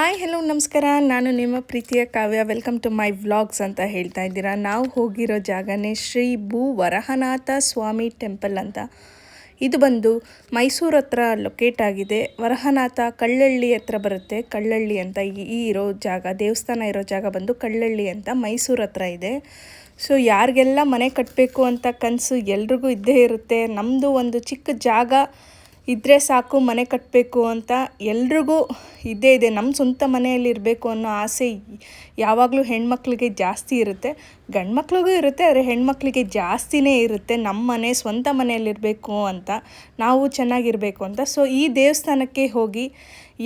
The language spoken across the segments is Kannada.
ಹಾಯ್ ಹೆಲೋ ನಮಸ್ಕಾರ. ನಾನು ನಿಮ್ಮ ಪ್ರೀತಿಯ ಕಾವ್ಯ. ವೆಲ್ಕಮ್ ಟು ಮೈ ವ್ಲಾಗ್ಸ್ ಅಂತ ಹೇಳ್ತಾ ಇದ್ದೀರಾ. ನಾವು ಹೋಗಿರೋ ಜಾಗನೇ ಶ್ರೀ ಭೂ ವರಹನಾಥ ಸ್ವಾಮಿ ಟೆಂಪಲ್ ಅಂತ. ಇದು ಬಂದು ಮೈಸೂರು ಹತ್ರ ಲೊಕೇಟ್ ಆಗಿದೆ. ವರಹನಾಥ ಕಳ್ಳಳ್ಳಿ ಹತ್ರ ಬರುತ್ತೆ. ಕಳ್ಳಳ್ಳಿ ಅಂತ ಈ ಇರೋ ಜಾಗ, ದೇವಸ್ಥಾನ ಇರೋ ಜಾಗ ಬಂದು ಕಳ್ಳಳ್ಳಿ ಅಂತ ಮೈಸೂರು ಹತ್ರ ಇದೆ. ಸೊ ಯಾರಿಗೆಲ್ಲ ಮನೆ ಕಟ್ಟಬೇಕು ಅಂತ ಕನಸು ಎಲ್ರಿಗೂ ಇದ್ದೇ ಇರುತ್ತೆ. ನಮ್ಮದು ಒಂದು ಚಿಕ್ಕ ಜಾಗ ಇದ್ದರೆ ಸಾಕು ಮನೆ ಕಟ್ಟಬೇಕು ಅಂತ ಎಲ್ರಿಗೂ ಇದ್ದೇ ಇದೆ. ನಮ್ಮ ಸ್ವಂತ ಮನೆಯಲ್ಲಿ ಇರಬೇಕು ಅನ್ನೋ ಆಸೆ ಯಾವಾಗಲೂ ಹೆಣ್ಮಕ್ಳಿಗೆ ಜಾಸ್ತಿ ಇರುತ್ತೆ. ಗಂಡು ಮಕ್ಳಿಗೂ ಇರುತ್ತೆ, ಆದರೆ ಹೆಣ್ಮಕ್ಳಿಗೆ ಜಾಸ್ತಿನೇ ಇರುತ್ತೆ ನಮ್ಮ ಮನೆ ಸ್ವಂತ ಮನೆಯಲ್ಲಿರಬೇಕು ಅಂತ, ನಾವು ಚೆನ್ನಾಗಿರಬೇಕು ಅಂತ. ಸೊ ಈ ದೇವಸ್ಥಾನಕ್ಕೆ ಹೋಗಿ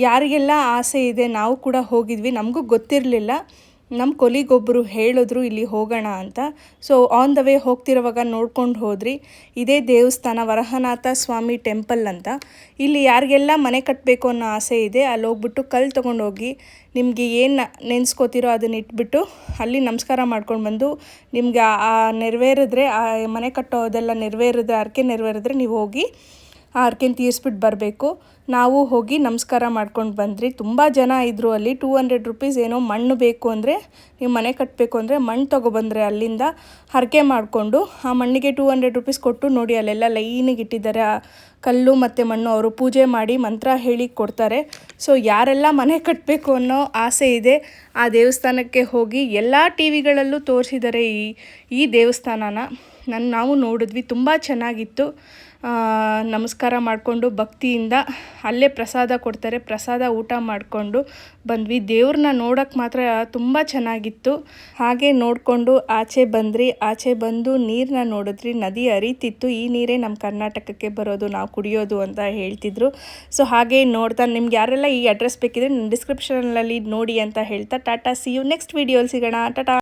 ಯಾರಿಗೆಲ್ಲ ಆಸೆ ಇದೆ, ನಾವು ಕೂಡ ಹೋಗಿದ್ವಿ. ನಮಗೂ ಗೊತ್ತಿರಲಿಲ್ಲ, ನಮ್ಮ ಕೊಲಿಗೊಬ್ಬರು ಹೇಳಿದ್ರು ಇಲ್ಲಿ ಹೋಗೋಣ ಅಂತ. ಸೊ ಆನ್ ದ ವೇ ಹೋಗ್ತಿರೋವಾಗ ನೋಡ್ಕೊಂಡು ಹೋದ್ರಿ. ಇದೇ ದೇವಸ್ಥಾನ ವರಹನಾಥ ಸ್ವಾಮಿ ಟೆಂಪಲ್ ಅಂತ. ಇಲ್ಲಿ ಯಾರಿಗೆಲ್ಲ ಮನೆ ಕಟ್ಟಬೇಕು ಅನ್ನೋ ಆಸೆ ಇದೆ ಅಲ್ಲಿ ಹೋಗ್ಬಿಟ್ಟು ಕಲ್ಲು ತೊಗೊಂಡೋಗಿ ನಿಮಗೆ ಏನು ನೆನೆಸ್ಕೋತಿರೋ ಅದನ್ನ ಇಟ್ಬಿಟ್ಟು ಅಲ್ಲಿ ನಮಸ್ಕಾರ ಮಾಡ್ಕೊಂಡು ಬಂದು ನಿಮಗೆ ಆ ನೆರವೇರಿದ್ರೆ, ಆ ಮನೆ ಕಟ್ಟೋದೆಲ್ಲ ನೆರವೇರಿದ್ರೆ, ಹರಕೆ ನೆರವೇರಿದ್ರೆ ನೀವು ಹೋಗಿ ಆ ಹರಕೆನ ತೀರಿಸ್ಬಿಟ್ಟು ಬರಬೇಕು. ನಾವು ಹೋಗಿ ನಮಸ್ಕಾರ ಮಾಡ್ಕೊಂಡು ಬಂದ್ರಿ. ತುಂಬ ಜನ ಇದ್ದರು ಅಲ್ಲಿ. 200 ರೂಪೀಸ್ ಏನೋ ಮಣ್ಣು ಬೇಕು ಅಂದರೆ, ನೀವು ಮನೆ ಕಟ್ಟಬೇಕು ಅಂದರೆ ಮಣ್ಣು ತೊಗೊಬಂದರೆ ಅಲ್ಲಿಂದ ಹರಕೆ ಮಾಡಿಕೊಂಡು ಆ ಮಣ್ಣಿಗೆ 200 ರೂಪೀಸ್ ಕೊಟ್ಟು ನೋಡಿ ಅಲ್ಲೆಲ್ಲ ಲೈನಿಗೆ ಇಟ್ಟಿದ್ದಾರೆ. ಆ ಕಲ್ಲು ಮತ್ತು ಮಣ್ಣು ಅವರು ಪೂಜೆ ಮಾಡಿ ಮಂತ್ರ ಹೇಳಿ ಕೊಡ್ತಾರೆ. ಸೊ ಯಾರೆಲ್ಲ ಮನೆ ಕಟ್ಟಬೇಕು ಅನ್ನೋ ಆಸೆ ಇದೆ ಆ ದೇವಸ್ಥಾನಕ್ಕೆ ಹೋಗಿ. ಎಲ್ಲ ಟಿ ವಿಗಳಲ್ಲೂ ತೋರಿಸಿದ್ದಾರೆ ಈ ದೇವಸ್ಥಾನನ. ನಾವು ನೋಡಿದ್ವಿ, ತುಂಬ ಚೆನ್ನಾಗಿತ್ತು. ನಮಸ್ಕಾರ ಮಾಡಿಕೊಂಡು ಭಕ್ತಿಯಿಂದ ಅಲ್ಲೇ ಪ್ರಸಾದ ಕೊಡ್ತಾರೆ, ಪ್ರಸಾದ ಊಟ ಮಾಡಿಕೊಂಡು ಬಂದ್ವಿ. ದೇವ್ರನ್ನ ನೋಡೋಕ್ಕೆ ಮಾತ್ರ ತುಂಬ ಚೆನ್ನಾಗಿತ್ತು. ಹಾಗೆ ನೋಡಿಕೊಂಡು ಆಚೆ ಬಂದ್ರಿ. ಆಚೆ ಬಂದು ನೀರನ್ನ ನೋಡಿದ್ರಿ, ನದಿ ಹರಿತಿತ್ತು. ಈ ನೀರೇ ನಮ್ಮ ಕರ್ನಾಟಕಕ್ಕೆ ಬರೋದು, ನಾವು ಕುಡಿಯೋದು ಅಂತ ಹೇಳ್ತಿದ್ರು. ಸೊ ಹಾಗೆ ನೋಡ್ತಾ ನಿಮ್ಗೆ ಯಾರೆಲ್ಲ ಈ ಅಡ್ರೆಸ್ ಬೇಕಿದ್ರೆ ಡಿಸ್ಕ್ರಿಪ್ಷನಲ್ಲಿ ನೋಡಿ ಅಂತ ಹೇಳ್ತಾ ಟಾಟಾ, ಸಿ ಯು ನೆಕ್ಸ್ಟ್ ವೀಡಿಯೋಲಿ ಸಿಗೋಣ. ಟಾಟಾ.